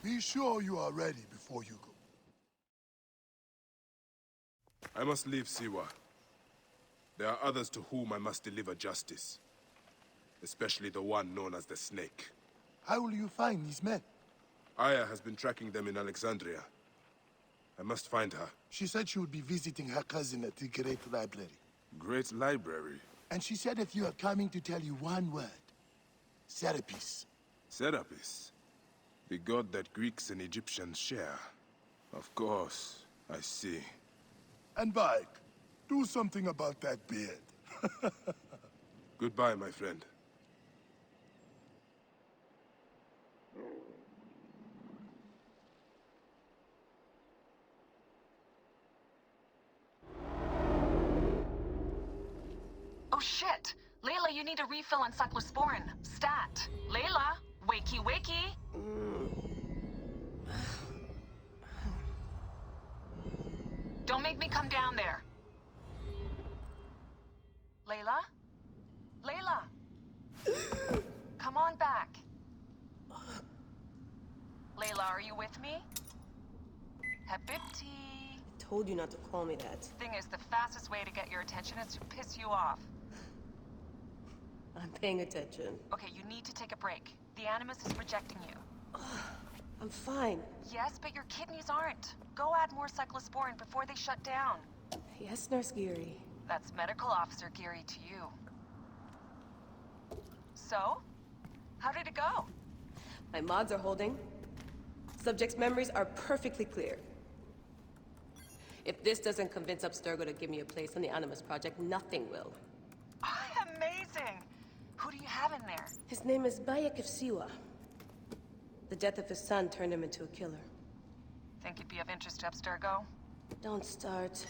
Be sure you are ready before you go. I must leave Siwa. There are others to whom I must deliver justice. Especially the one known as the Snake. How will you find these men? Aya has been tracking them in Alexandria. I must find her. She said she would be visiting her cousin at the Great Library. Great Library? And she said if you are coming to tell you one word. Serapis. Serapis? The god that Greeks and Egyptians share. Of course, I see. And Bike, do something about that beard. Goodbye, my friend. Oh shit! Layla, you need a refill on cyclosporin. Stat. Layla, wakey wakey! Don't make me come down there. Layla? Layla? Come on back. Layla, are you with me? Habibti. I told you not to call me that. Thing is, the fastest way to get your attention is to piss you off. I'm paying attention. Okay, you need to take a break. The Animus is rejecting you. I'm fine. Yes, but your kidneys aren't. Go add more cyclosporin before they shut down. Yes, Nurse Geary. That's Medical Officer Geary to you. So? How did it go? My mods are holding. Subject's memories are perfectly clear. If this doesn't convince Abstergo to give me a place on the Animus Project, nothing will. Amazing! Who do you have in there? His name is Bayek of Siwa. The death of his son turned him into a killer. Think it'd be of interest to Abstergo? Don't start.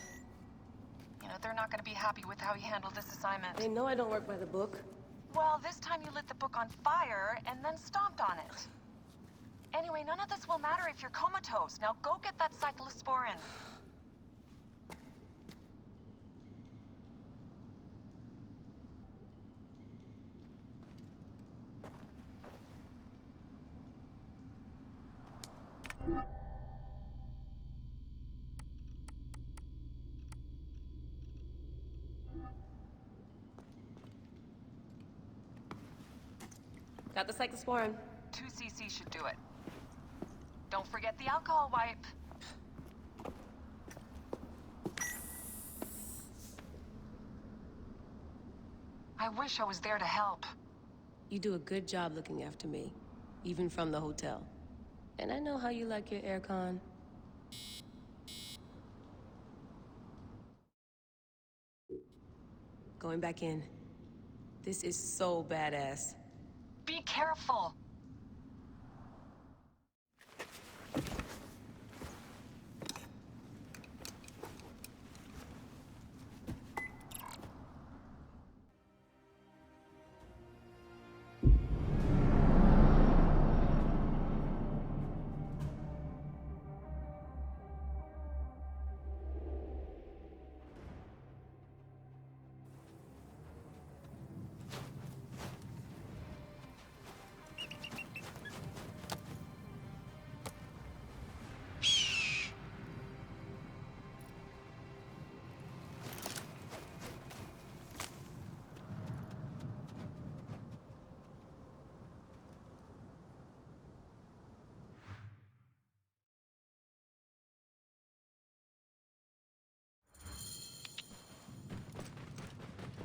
You know, they're not gonna be happy with how he handled this assignment. They know I don't work by the book. Well, this time you lit the book on fire and then stomped on it. Anyway, none of this will matter if you're comatose. Now go get that cyclosporin. Got the cyclosporin. 2 cc should do it. Don't forget the alcohol wipe. I wish I was there to help. You do a good job looking after me, even from the hotel. And I know how you like your aircon. Going back in. This is so badass. Be careful.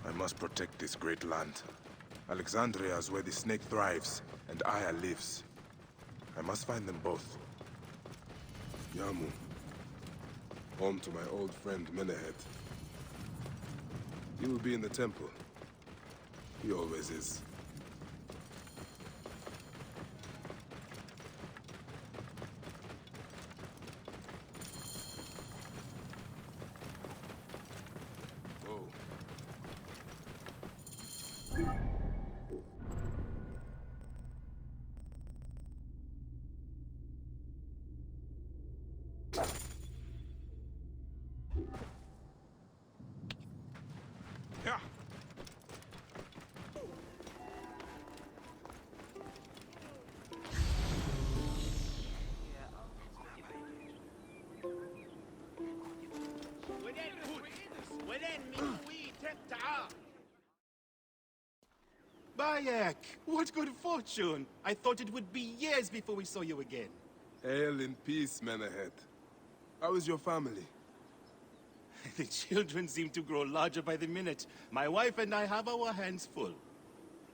I must protect this great land. Alexandria is where the Snake thrives, and Aya lives. I must find them both. Yamu. Home to my old friend Menehet. He will be in the temple. He always is. Bayek! What good fortune! I thought it would be years before we saw you again. Hail in peace, Menehet. How is your family? The children seem to grow larger by the minute. My wife and I have our hands full.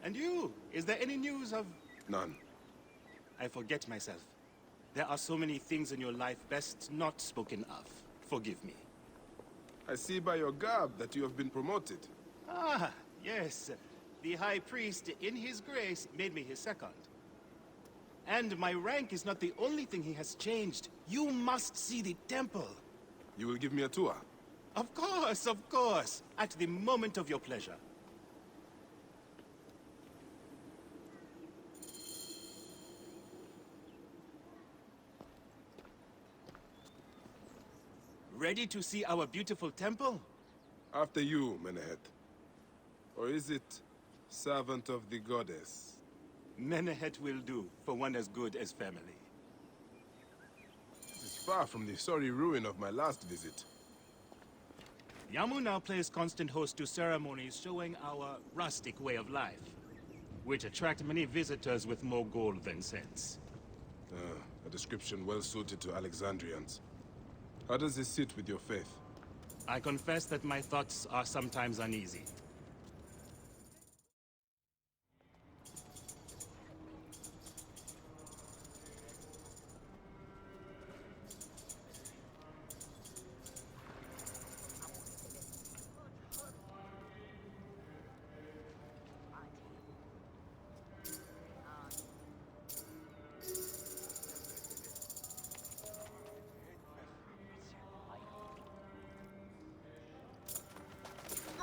And you? Is there any news of... None. I forget myself. There are so many things in your life best not spoken of. Forgive me. I see by your garb that you have been promoted. Ah, yes. The High Priest, in his grace, made me his second. And my rank is not the only thing he has changed. You must see the temple. You will give me a tour? Of course, of course. At the moment of your pleasure. Ready to see our beautiful temple? After you, Menehet. Or is it servant of the goddess? Menehet will do, for one as good as family. This is far from the sorry ruin of my last visit. Yamu now plays constant host to ceremonies showing our rustic way of life, which attract many visitors with more gold than sense. A description well suited to Alexandrians. How does this sit with your faith? I confess that my thoughts are sometimes uneasy.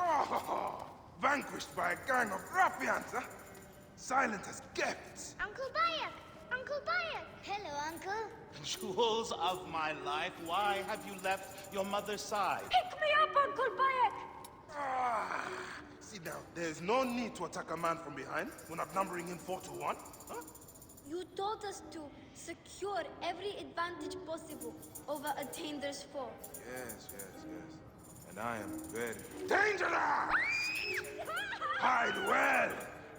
Oh, vanquished by a gang of ruffians, huh? Silent as gifts. Uncle Bayek! Uncle Bayek! Hello, Uncle. Jewels of my life, why have you left your mother's side? Pick me up, Uncle Bayek! Ah, sit down. There is no need to attack a man from behind when outnumbering him 4-1. Huh? You taught us to secure every advantage possible over a Tander's foe. Yes. And I am very dangerous! Hide well,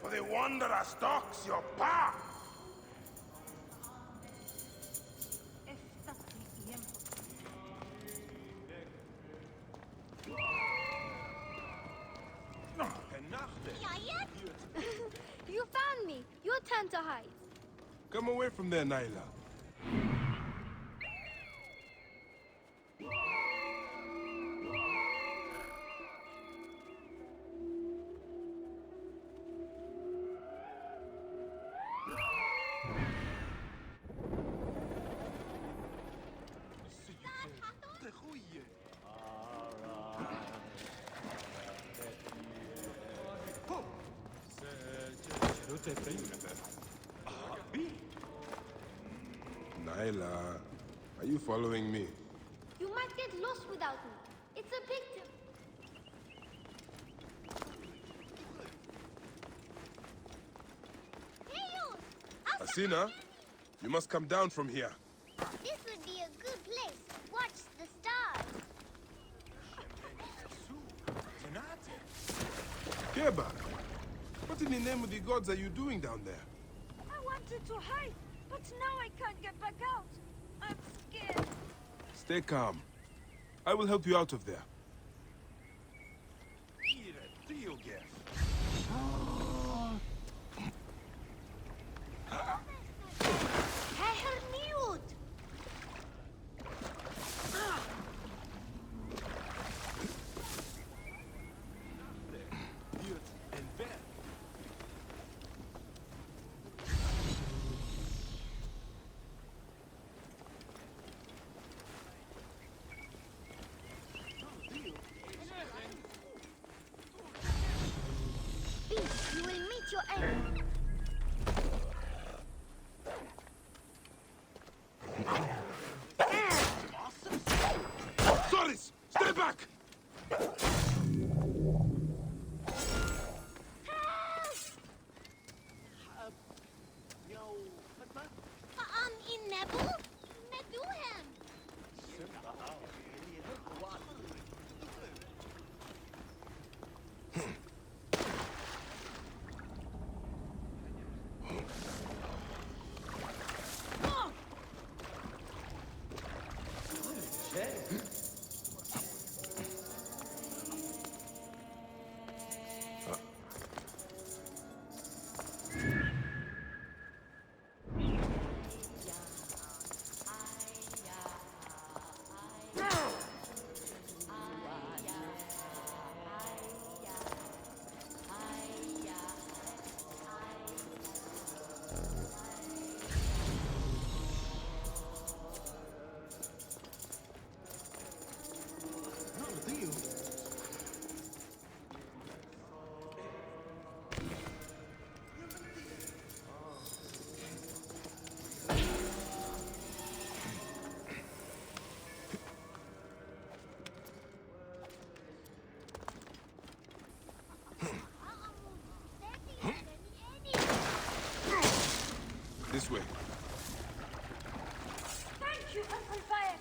for the wanderer stalks your path! You found me. Your turn to hide. Come away from there, Naila. Naila, are you following me? You might get lost without me. It's a victim. Hey, you! Asina, you must come down from here. This would be a good place. Watch the stars. Keba, what in the name of the gods are you doing down there? I wanted to hide, but now I can't get back out. I'm scared. Stay calm. I will help you out of there. Hey, Hermione! This way. Thank you, Uncle Fire.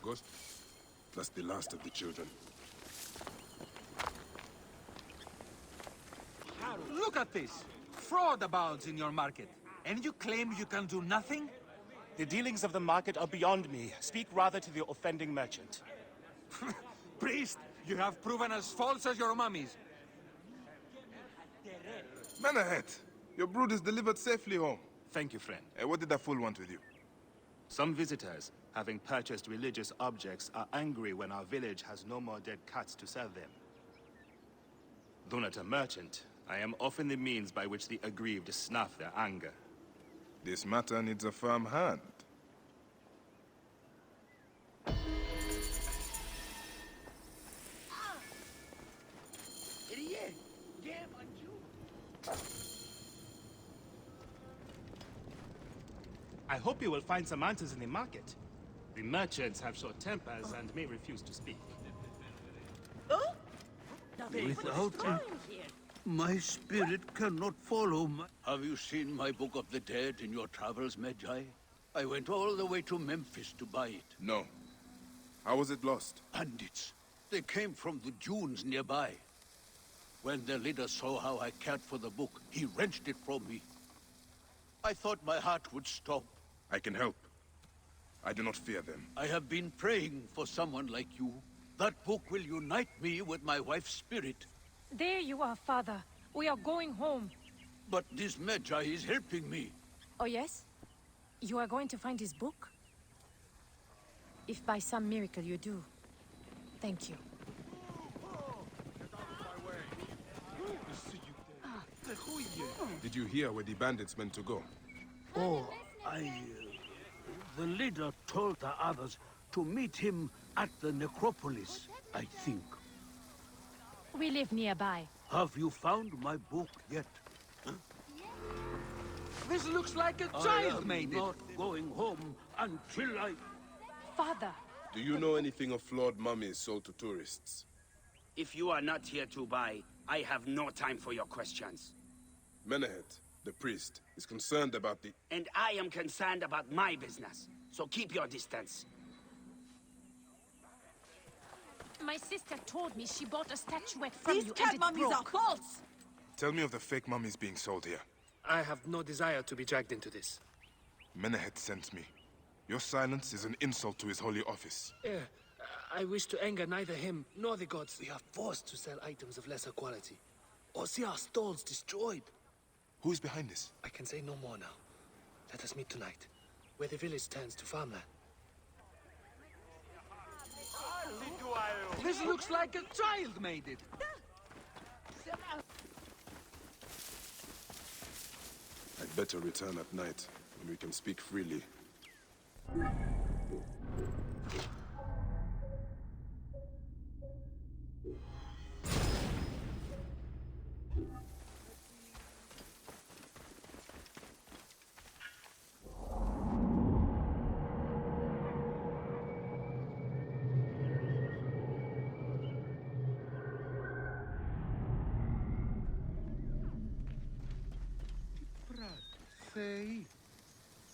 Ghost? That's the last of the children. Look at this! Fraud abounds in your market. And you claim you can do nothing? The dealings of the market are beyond me. Speak rather to the offending merchant. Priest, you have proven as false as your mummies. Menahet! Your brood is delivered safely home. Thank you, friend. What did that fool want with you? Some visitors, having purchased religious objects, are angry when our village has no more dead cats to sell them. Though not a merchant, I am often the means by which the aggrieved snuff their anger. This matter needs a firm hand. I hope you will find some answers in the market. The merchants have short tempers and may refuse to speak. Without it, my spirit cannot follow my... Have you seen my Book of the Dead in your travels, Magi? I went all the way to Memphis to buy it. No. How was it lost? Bandits. They came from the dunes nearby. When their leader saw how I cared for the book, he wrenched it from me. I thought my heart would stop. I can help. I do not fear them. I have been praying for someone like you. That book will unite me with my wife's spirit. There you are, Father. We are going home. But this Magi is helping me. Oh, yes? You are going to find his book? If by some miracle you do, thank you. Did you hear where the bandits meant to go? Oh, the leader told the others to meet him at the necropolis, I think. We live nearby. Have you found my book yet? This looks like a child made it. I'm not going home until I... Father, Do you know anything of flawed mummies sold to tourists? If you are not here to buy, I have no time for your questions. Menahet, the priest, is concerned about the... And I am concerned about my business, so keep your distance. my sister told me she bought a statuette from These you cat and it mummies are broke. false! Tell me of the fake mummies being sold here. I have no desire to be dragged into this. Menahet sent me. Your silence is an insult to his holy office. I wish to anger neither him nor the gods. We are forced to sell items of lesser quality, or see our stalls destroyed. Who is behind this? I can say no more now. Let us meet tonight, where the village turns to farmland. This looks like a child made it. I'd better return at night, when we can speak freely.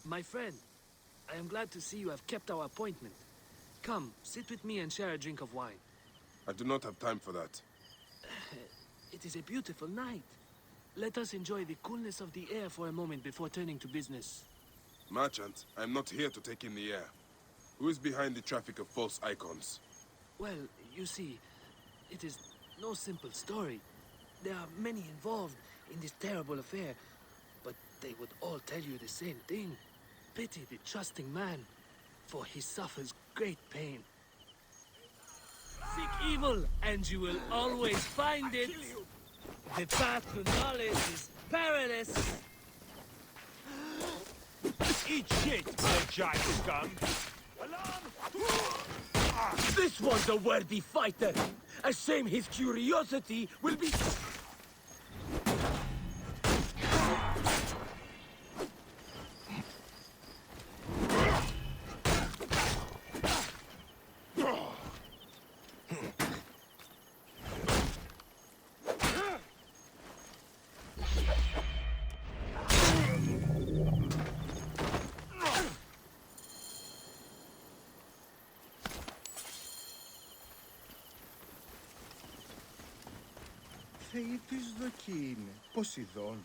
My friend, I am glad to see you have kept our appointment. Come, sit with me and share a drink of wine. I do not have time for that. It is a beautiful night. Let us enjoy the coolness of the air for a moment before turning to business. Merchant, I am not here to take in the air. Who is behind the traffic of false icons? Well, you see, it is no simple story. There are many involved in this terrible affair, but they would all tell you the same thing. Pity the trusting man, for he suffers great pain. Seek evil, and you will always find it. The path to knowledge is perilous. Eat shit, the giant scum! This one's a worthy fighter. A shame his curiosity will be... It is the king, Poseidon.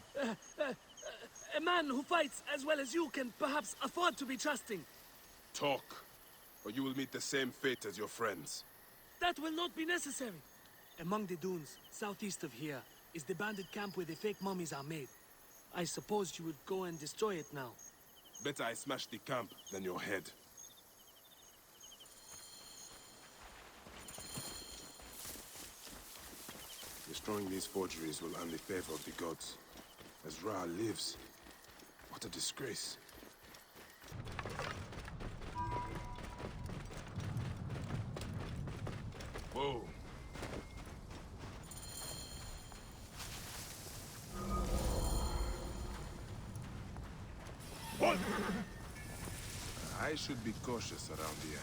A man who fights as well as you can perhaps afford to be trusting. Talk, or you will meet the same fate as your friends. That will not be necessary. Among the dunes, southeast of here, is the bandit camp where the fake mummies are made. I suppose you would go and destroy it now. Better I smash the camp than your head. Destroying these forgeries will earn the favor of the gods. As Ra lives, what a disgrace. Whoa. What? I should be cautious around here.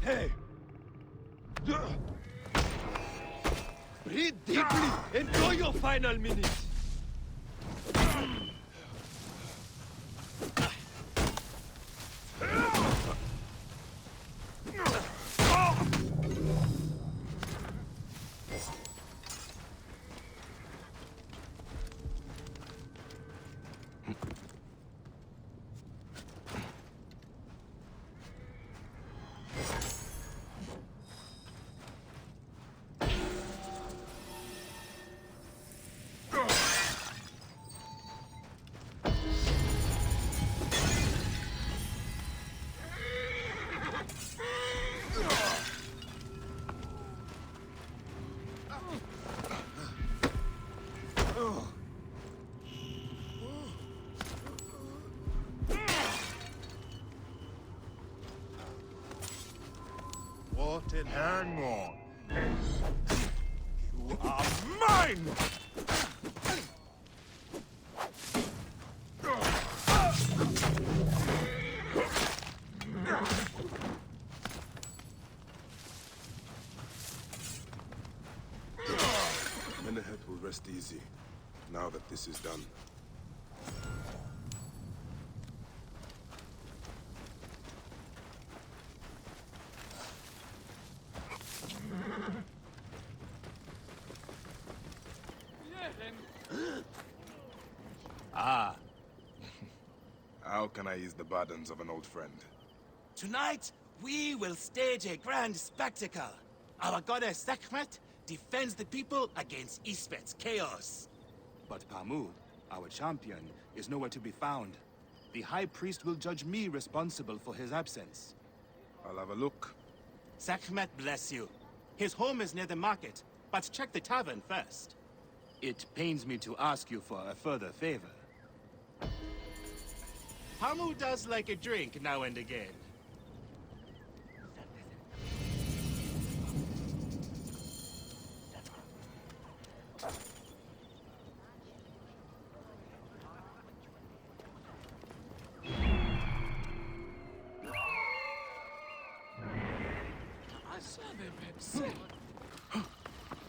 Hey! Breathe deeply! Enjoy your final minutes! What an Hang on! You are mine! Menehet will rest easy, now that this is done. Ah. How can I ease the burdens of an old friend? Tonight, we will stage a grand spectacle. Our goddess Sekhmet defends the people against Isfet's chaos. But Pamu, our champion, is nowhere to be found. The High Priest will judge me responsible for his absence. I'll have a look. Sekhmet bless you. His home is near the market, but check the tavern first. It pains me to ask you for a further favor. Pamu does like a drink now and again.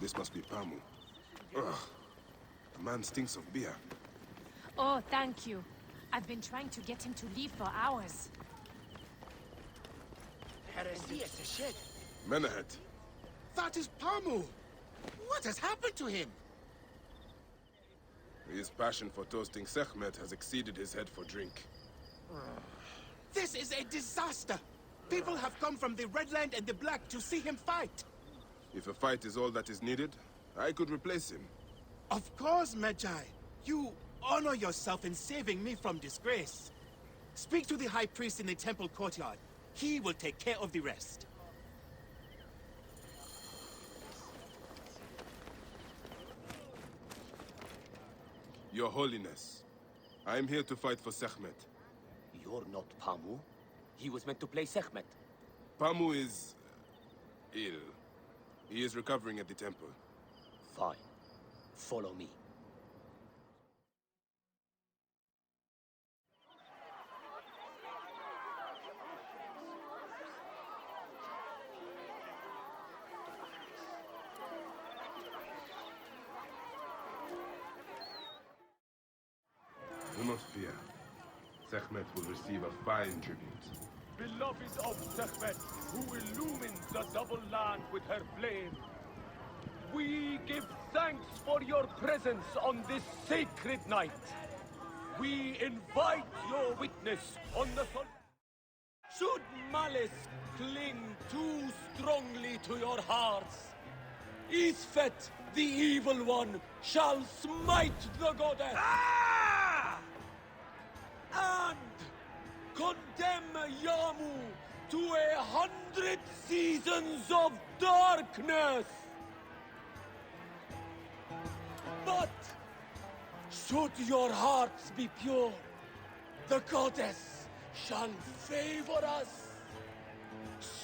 This must be Pamu. Ugh. The man stinks of beer. Oh, thank you. I've been trying to get him to leave for hours. Menehet. That is Pamu! What has happened to him? His passion for toasting Sekhmet has exceeded his head for drink. This is a disaster! People have come from the Red Land and the Black to see him fight! If a fight is all that is needed, I could replace him. Of course, Magi. You honor yourself in saving me from disgrace. Speak to the High Priest in the temple courtyard. He will take care of the rest. Your Holiness, I am here to fight for Sekhmet. You're not Pamu. He was meant to play Sekhmet. Pamu is ill. He is recovering at the temple. Fine. Follow me. Do not fear. Sekhmet will receive a fine tribute. Beloved of Sekhmet, who illumines the double land with her flame. We give thanks for your presence on this sacred night. We invite your witness on the sol— Should malice cling too strongly to your hearts, Isfet, the evil one, shall smite the goddess. And condemn Yamu to 100 seasons of darkness. But should your hearts be pure, the goddess shall favor us,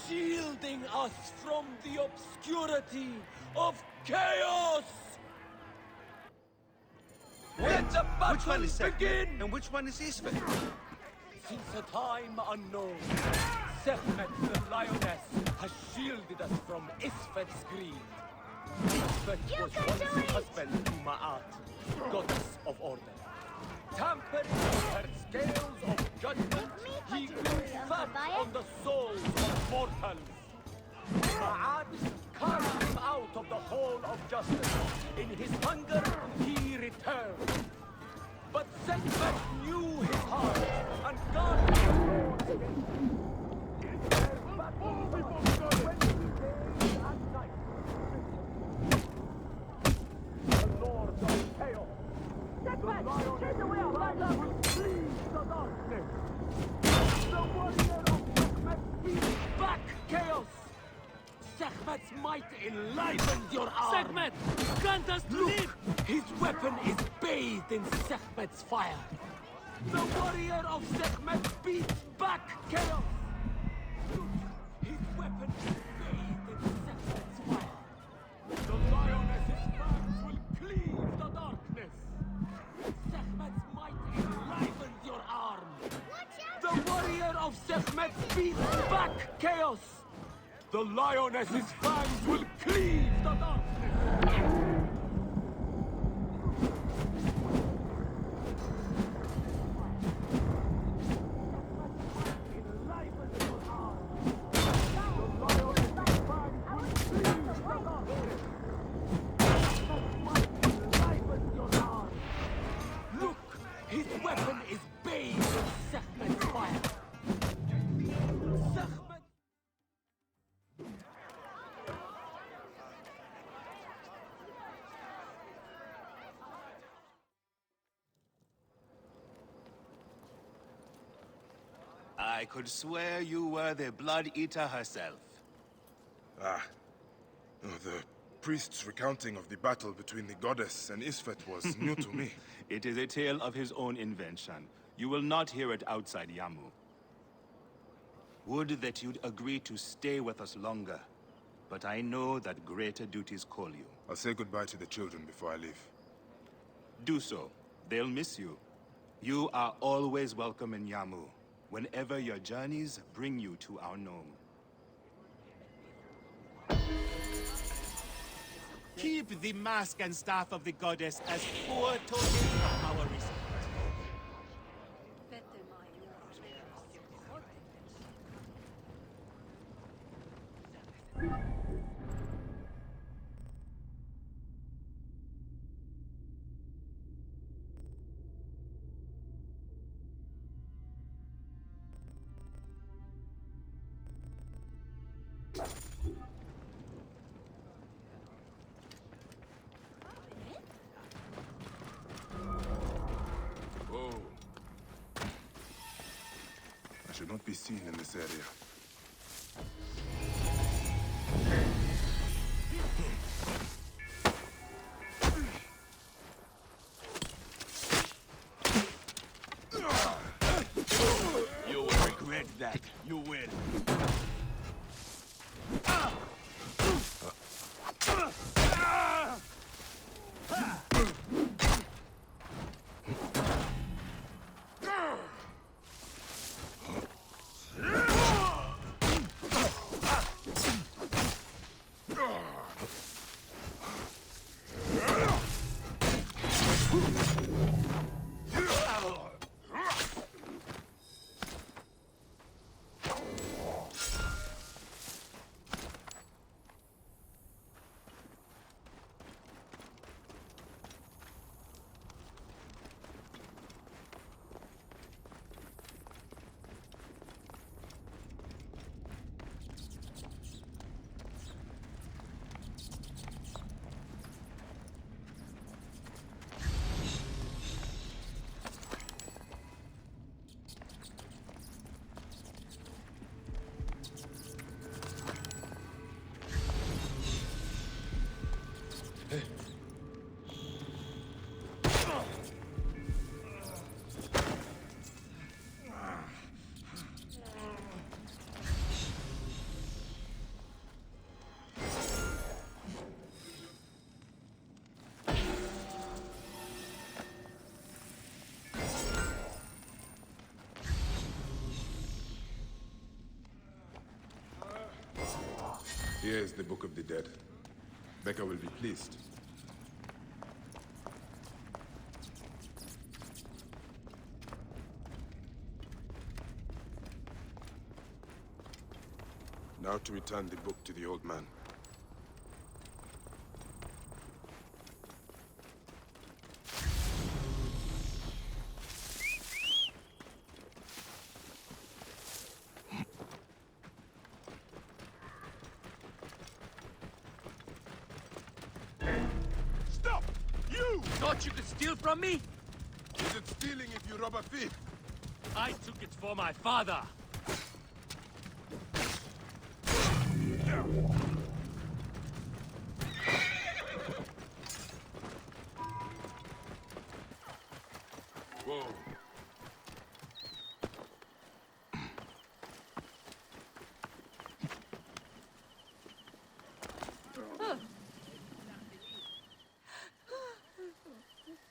shielding us from the obscurity of chaos. Let the battle begin! And which one is Isfet? Since a time unknown, Sekhmet the lioness has shielded us from Isfet's greed. Isfet was once husband to Ma'at, goddess of order. Tampering with her scales of judgment, he grew fat on the souls of mortals. Ma'at carved him out of the hall of justice. In his hunger, he returned. But Sekhmet knew his heart and guarded the Lord against him. Their battle was 20 days and nights. The Lord of Chaos. Sekhmet, chase away our battle will flee the darkness. The warrior of Sekhmet beats back chaos. Sekhmet's might enlivens your arm. Sekhmet, grant us to live! His weapon is bathed in Sekhmet's fire. The warrior of Sekhmet beats back chaos. Look, his weapon is bathed in Sekhmet's fire. The lioness's fangs will cleave the darkness. Sekhmet's might enlivens your arm. The warrior of Sekhmet beats back chaos. The lioness's fangs will cleave the darkness! Look! His weapon is bathed in Sekhmet's fire! Sekhmet— I could swear you were the Blood Eater herself. Ah. Oh, the priest's recounting of the battle between the goddess and Isfet was new to me. It is a tale of his own invention. You will not hear it outside Yamu. Would that you'd agree to stay with us longer. But I know that greater duties call you. I'll say goodbye to the children before I leave. Do so. They'll miss you. You are always welcome in Yamu, whenever your journeys bring you to our gnome. Keep the mask and staff of the goddess as poor tokens of our respect. Whoa. I should not be seen in this area. You will regret that. You will. Here is the Book of the Dead. Becca will be pleased. Now to return the book to the old man. Stop! You! Thought you could steal from me? Is it stealing if you rob a thief? I took it for my father. Whoa.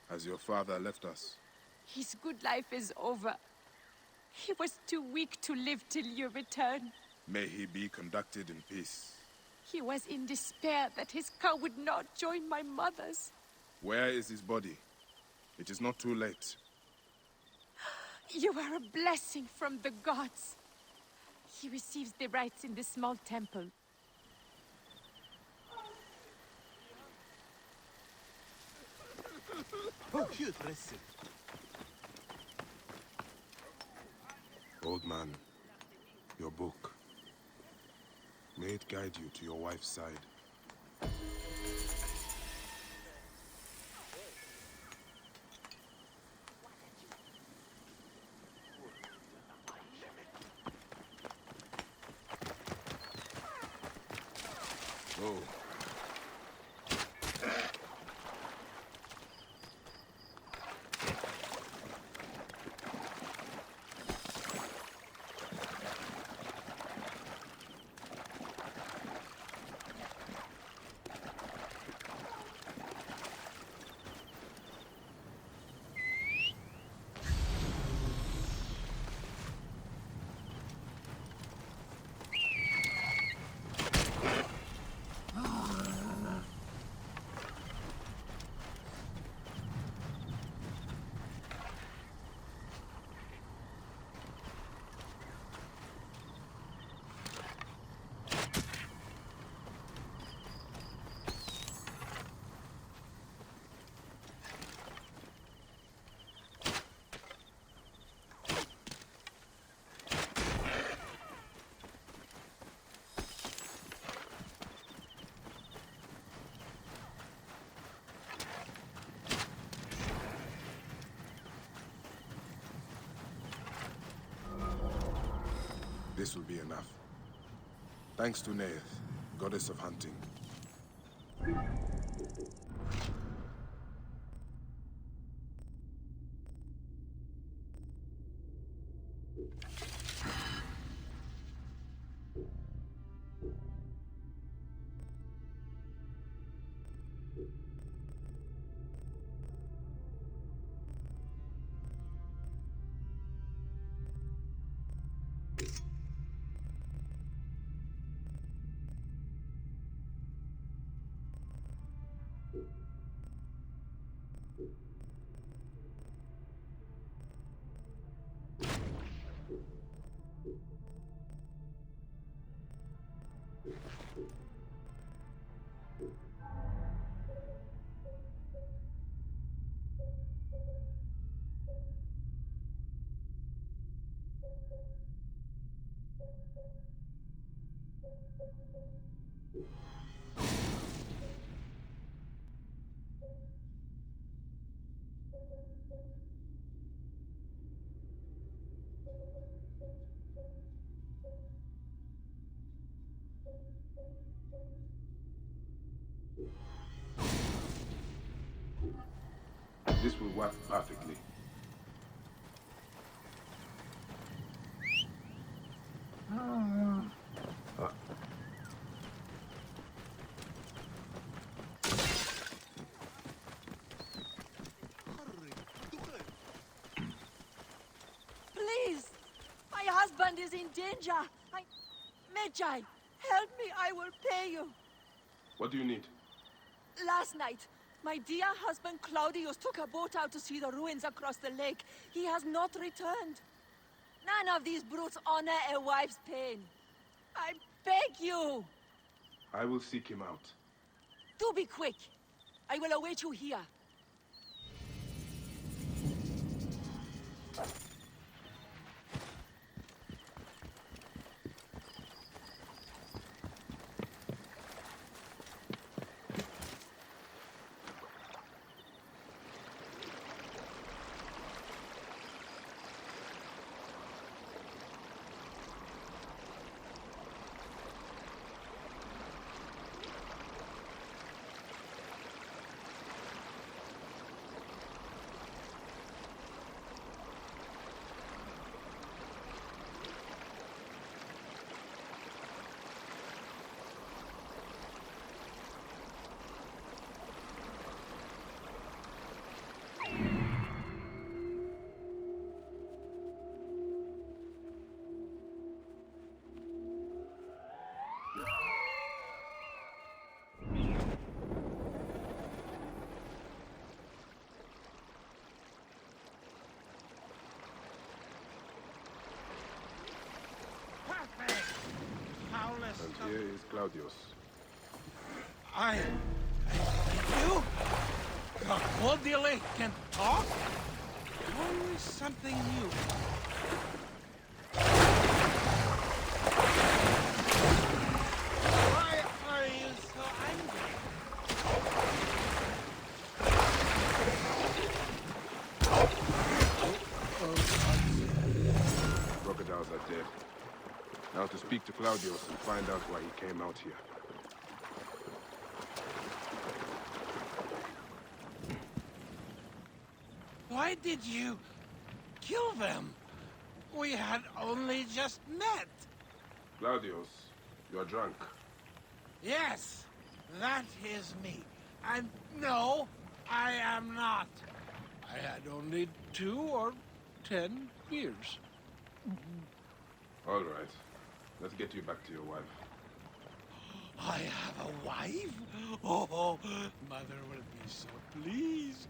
Has your father left us? His good life is over. He was too weak to live till your return. May he be conducted in peace. He was in despair that his cow would not join my mother's. Where is his body? It is not too late. You are a blessing from the gods. He receives the rites in the small temple. Old man, your book. May it guide you to your wife's side. Oh. This will be enough. Thanks to Neith, goddess of hunting. This will work perfectly. Please! My husband is in danger! Medjay, Help me, I will pay you. What do you need? Last night, my dear husband Claudius took a boat out to see the ruins across the lake. He has not returned. None of these brutes honor a wife's pain. I beg you! I will seek him out. Do be quick. I will await you here. And here is Claudius. You? Cordially can talk? Always something new. Why are you so angry? Crocodiles are dead. Now to speak to Claudius and find out why he came out here. Why did you kill them? We had only just met. Claudius, you're drunk. Yes, that is me. And no, I am not. I had only 2 or 10 beers. All right. Let's get you back to your wife. I have a wife? Oh, Mother will be so pleased.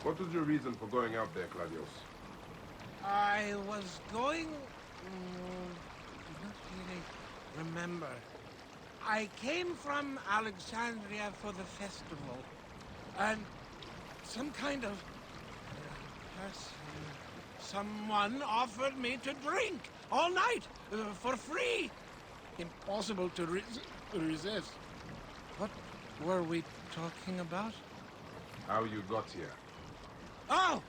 What was your reason for going out there, Claudius? I was going... did not hear remember. I came from Alexandria for the festival, and some kind of someone offered me to drink all night for free. Impossible to resist. What were we talking about? How you got here? Oh,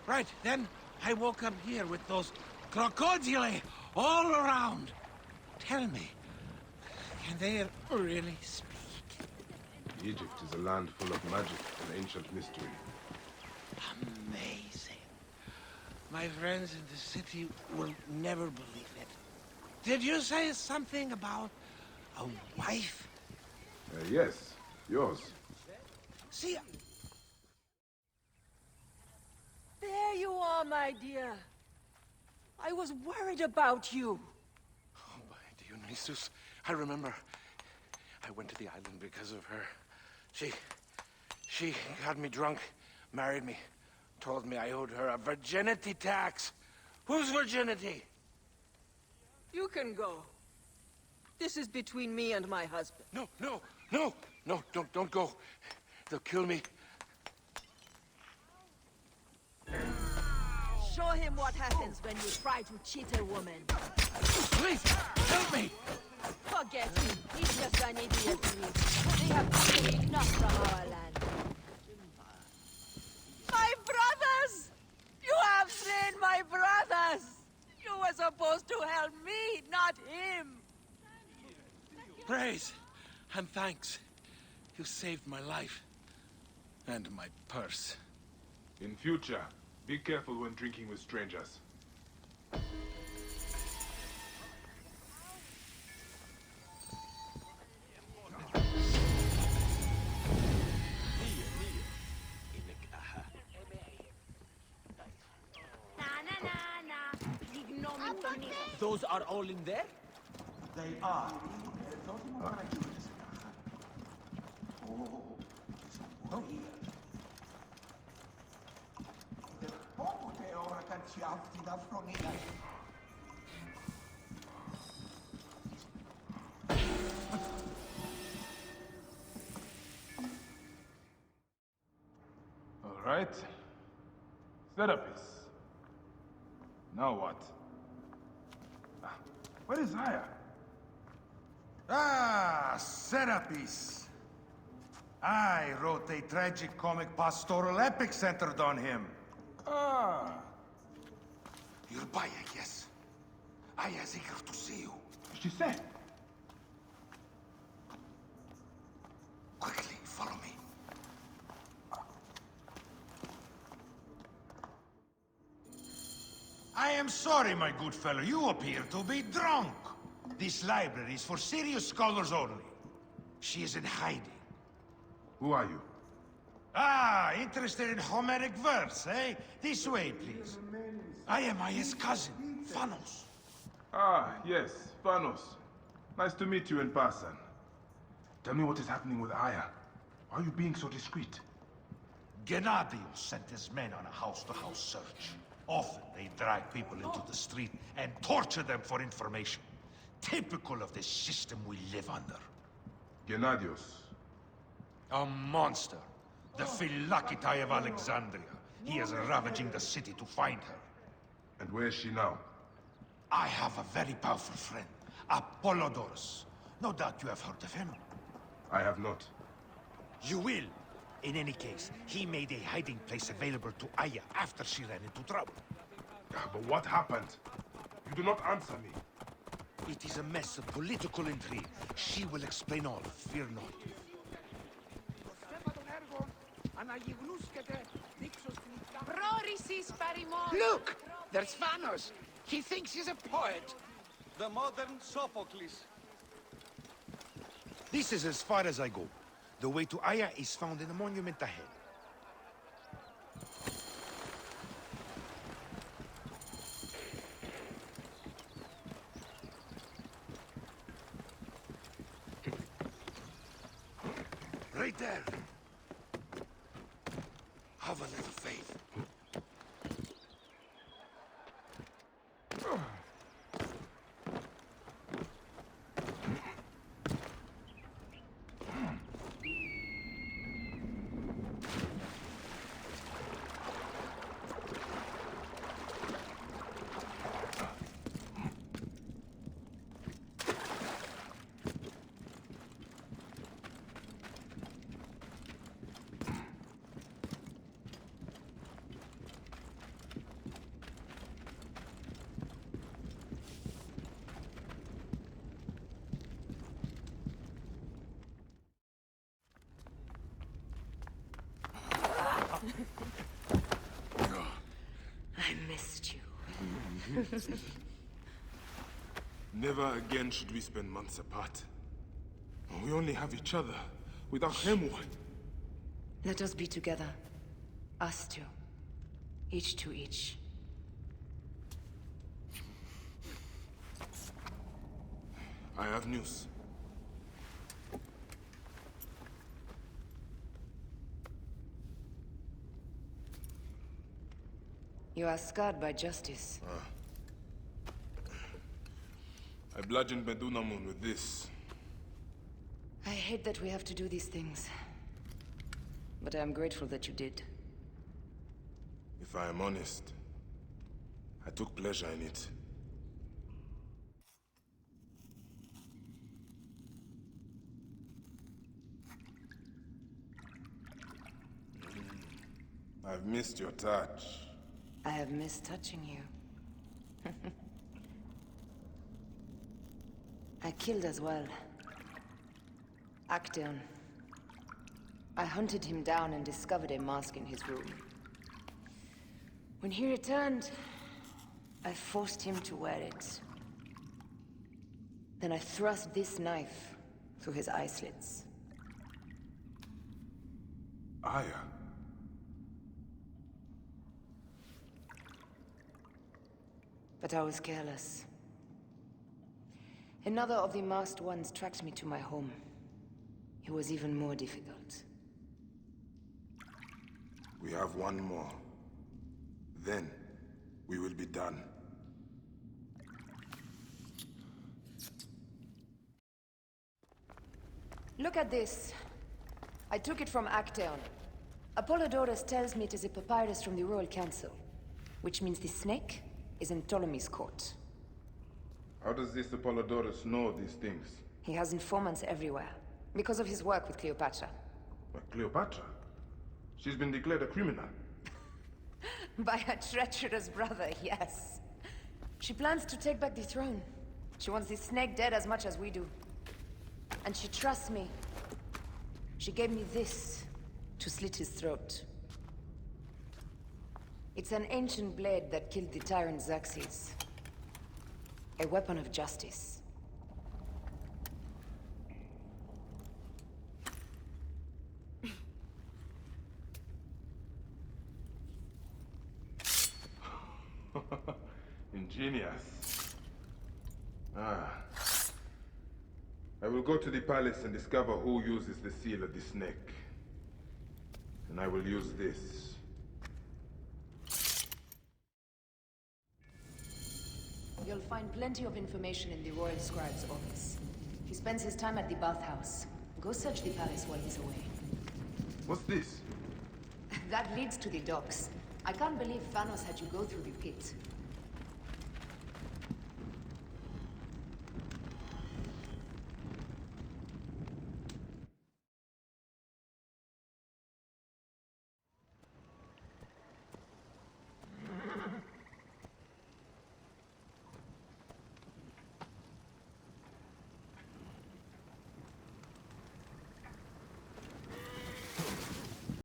right. Then I woke up here with those crocodili all around. Tell me, can they really speak? Egypt is a land full of magic and ancient mystery. Amazing. My friends in the city will never believe it. Did you say something about a wife? Yes, yours. See, There you are, my dear. I was worried about you. oh, by Dionysus, I remember. I went to the island because of her. She got me drunk, married me, told me I owed her a virginity tax. Whose virginity? You can go. This is between me and my husband. No, don't go. They'll kill me. Show him what happens when you try to cheat a woman. Please, help me! Forget him. He's just an idiot. They have taken enough from our land. My brothers! You have slain my brothers! You were supposed to help me, not him! Praise and thanks. You saved my life. And my purse. In future, be careful when drinking with strangers. Those are all in there? They are. All right. Serapis. Now what? Where is Aya? Ah, Serapis. I wrote a tragic comic pastoral epic centered on him. Ah. You're Baya, yes. Aya's eager to see you. She said. Quickly, follow me. I am sorry, my good fellow. You appear to be drunk. This library is for serious scholars only. She is in hiding. Who are you? Ah, interested in Homeric verse, eh? This way, please. I am Aya's cousin, Phanos. Ah, yes, Phanos. Nice to meet you in person. Tell me what is happening with Aya. Why are you being so discreet? Gennadios sent his men on a house-to-house search. Often they drag people into the street and torture them for information. Typical of the system we live under. Gennadios. A monster. The Philakitae of Alexandria. He is ravaging the city to find her. And where is she now? I have a very powerful friend, Apollodorus. No doubt you have heard of him. I have not. You will. In any case, he made a hiding place available to Aya after she ran into trouble. But what happened? You do not answer me. It is a mess of political intrigue. She will explain all. Fear not. Look! There's Phanos! He thinks he's a poet! The modern Sophocles. This is as far as I go. The way to Aya is found in the monument ahead. Right there. Have a little faith. Never again should we spend months apart. We only have each other. Without him, what? Let us be together. Us two. Each to each. I have news. You are scarred by justice. I bludgeoned Medunamun with this. I hate that we have to do these things. But I am grateful that you did. If I am honest, I took pleasure in it. I've missed your touch. I have missed touching you. I killed as well. Actaeon. I hunted him down and discovered a mask in his room. When he returned, I forced him to wear it. Then I thrust this knife through his eye slits. Aya? But I was careless. Another of the masked ones tracked me to my home. It was even more difficult. We have one more. Then, we will be done. Look at this. I took it from Actaeon. Apollodorus tells me it is a papyrus from the Royal Council, which means the snake is in Ptolemy's court. How does this Apollodorus know these things? He has informants everywhere, because of his work with Cleopatra. But Cleopatra? She's been declared a criminal. By her treacherous brother, yes. She plans to take back the throne. She wants the snake dead as much as we do. And she trusts me. She gave me this to slit his throat. It's an ancient blade that killed the tyrant Xerxes. A weapon of justice. Ingenious. I will go to the palace and discover who uses the seal of the snake. And I will use this. You'll find plenty of information in the Royal Scribe's office. He spends his time at the bathhouse. Go search the palace while he's away. What's this? That leads to the docks. I can't believe Thanos had you go through the pit.